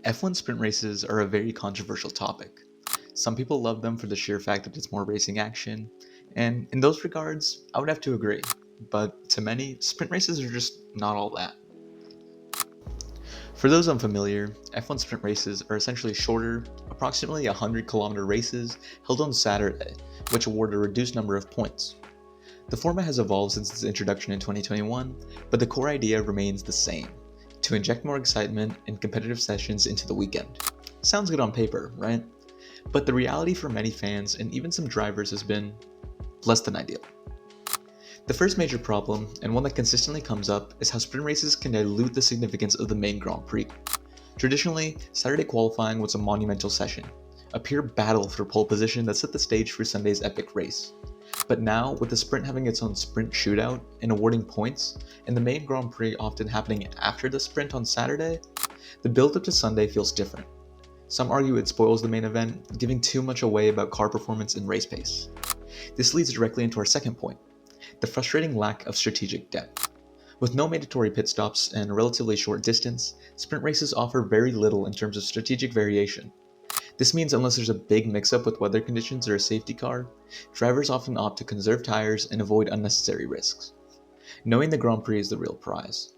F1 sprint races are a very controversial topic. Some people love them for the sheer fact that it's more racing action, and in those regards, I would have to agree. But to many, sprint races are just not all that. For those unfamiliar, F1 sprint races are essentially shorter, approximately 100-kilometer races held on Saturday, which award a reduced number of points. The format has evolved since its introduction in 2021, but the core idea remains the same: to inject more excitement and competitive sessions into the weekend. Sounds good on paper, right? But the reality for many fans and even some drivers has been less than ideal. The first major problem, and one that consistently comes up, is how sprint races can dilute the significance of the main Grand Prix. Traditionally, Saturday qualifying was a monumental session, a pure battle for pole position that set the stage for Sunday's epic race. But now, with the sprint having its own sprint shootout and awarding points, and the main Grand Prix often happening after the sprint on Saturday, the build-up to Sunday feels different. Some argue it spoils the main event, giving too much away about car performance and race pace. This leads directly into our second point: the frustrating lack of strategic depth. With no mandatory pit stops and a relatively short distance, sprint races offer very little in terms of strategic variation. This means unless there's a big mix-up with weather conditions or a safety car, drivers often opt to conserve tires and avoid unnecessary risks. Knowing the Grand Prix is the real prize.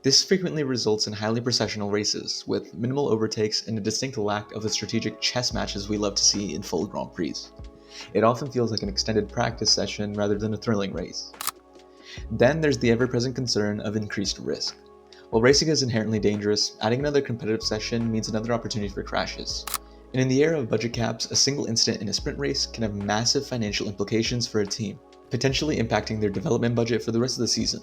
This frequently results in highly processional races, with minimal overtakes and a distinct lack of the strategic chess matches we love to see in full Grand Prix. It often feels like an extended practice session rather than a thrilling race. Then there's the ever-present concern of increased risk. While racing is inherently dangerous, adding another competitive session means another opportunity for crashes. And in the era of budget caps, a single incident in a sprint race can have massive financial implications for a team, potentially impacting their development budget for the rest of the season.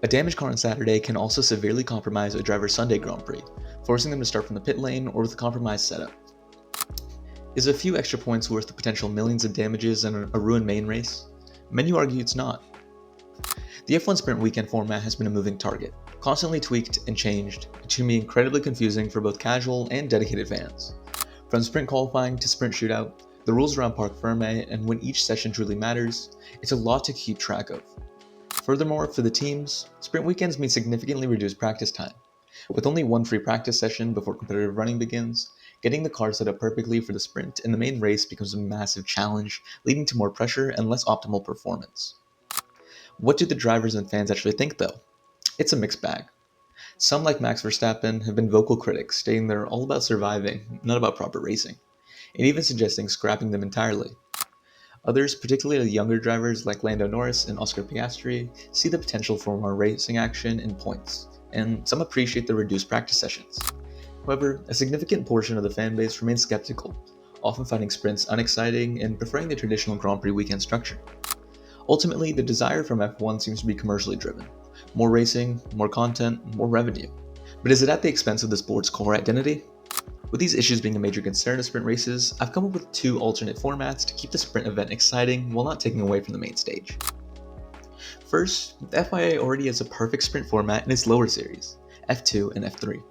A damaged car on Saturday can also severely compromise a driver's Sunday Grand Prix, forcing them to start from the pit lane or with a compromised setup. Is a few extra points worth the potential millions in damages and a ruined main race? Many argue it's not. The F1 Sprint Weekend format has been a moving target, constantly tweaked and changed, which can be incredibly confusing for both casual and dedicated fans. From sprint qualifying to sprint shootout, the rules around Parc Ferme and when each session truly matters, it's a lot to keep track of. Furthermore, for the teams, sprint weekends mean significantly reduced practice time. With only one free practice session before competitive running begins, getting the car set up perfectly for the sprint and the main race becomes a massive challenge, leading to more pressure and less optimal performance. What do the drivers and fans actually think though? It's a mixed bag. Some, like Max Verstappen, have been vocal critics, stating they're all about surviving, not about proper racing, and even suggesting scrapping them entirely. Others, particularly the younger drivers like Lando Norris and Oscar Piastri, see the potential for more racing action and points, and some appreciate the reduced practice sessions. However, a significant portion of the fanbase remains skeptical, often finding sprints unexciting and preferring the traditional Grand Prix weekend structure. Ultimately, the desire from F1 seems to be commercially driven. More racing, more content, more revenue. But is it at the expense of the sport's core identity? With these issues being a major concern of sprint races, I've come up with two alternate formats to keep the sprint event exciting while not taking away from the main stage. First, the FIA already has a perfect sprint format in its lower series, F2 and F3.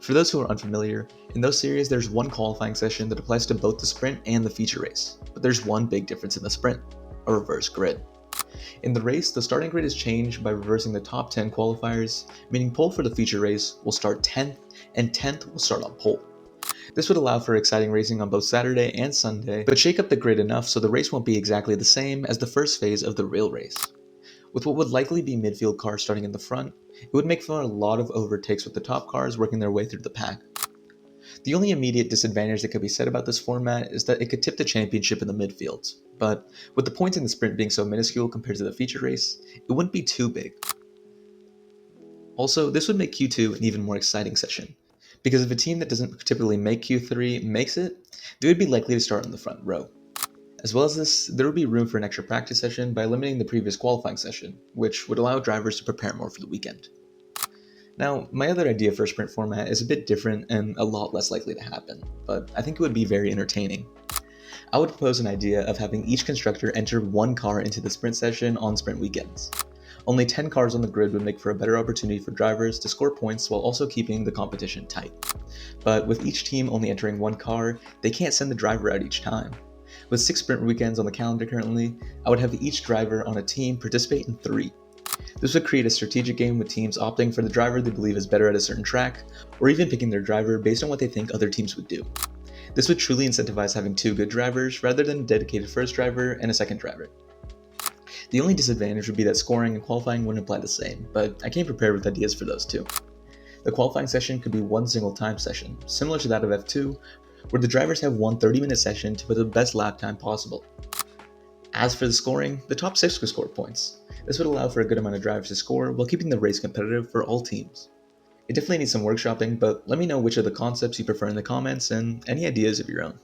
For those who are unfamiliar, in those series there's one qualifying session that applies to both the sprint and the feature race, but there's one big difference in the sprint: a reverse grid. In the race, the starting grid is changed by reversing the top 10 qualifiers, meaning pole for the feature race will start 10th, and 10th will start on pole. This would allow for exciting racing on both Saturday and Sunday, but shake up the grid enough so the race won't be exactly the same as the first phase of the real race. With what would likely be midfield cars starting in the front, it would make for a lot of overtakes with the top cars working their way through the pack. The only immediate disadvantage that could be said about this format is that it could tip the championship in the midfield, but with the points in the sprint being so minuscule compared to the feature race, it wouldn't be too big. Also, this would make Q2 an even more exciting session, because if a team that doesn't typically make Q3 makes it, they would be likely to start in the front row. As well as this, there would be room for an extra practice session by eliminating the previous qualifying session, which would allow drivers to prepare more for the weekend. Now, my other idea for a sprint format is a bit different and a lot less likely to happen, but I think it would be very entertaining. I would propose an idea of having each constructor enter one car into the sprint session on sprint weekends. Only 10 cars on the grid would make for a better opportunity for drivers to score points while also keeping the competition tight. But with each team only entering one car, they can't send the driver out each time. With 6 sprint weekends on the calendar currently, I would have each driver on a team participate in 3. This would create a strategic game with teams opting for the driver they believe is better at a certain track, or even picking their driver based on what they think other teams would do. This would truly incentivize having two good drivers rather than a dedicated first driver and a second driver. The only disadvantage would be that scoring and qualifying wouldn't apply the same, but I came prepared with ideas for those too. The qualifying session could be one single time session, similar to that of F2, where the drivers have one 30-minute session to put the best lap time possible. As for the scoring, the top 6 could score points. This would allow for a good amount of drivers to score while keeping the race competitive for all teams. It definitely needs some workshopping, but let me know which of the concepts you prefer in the comments and any ideas of your own.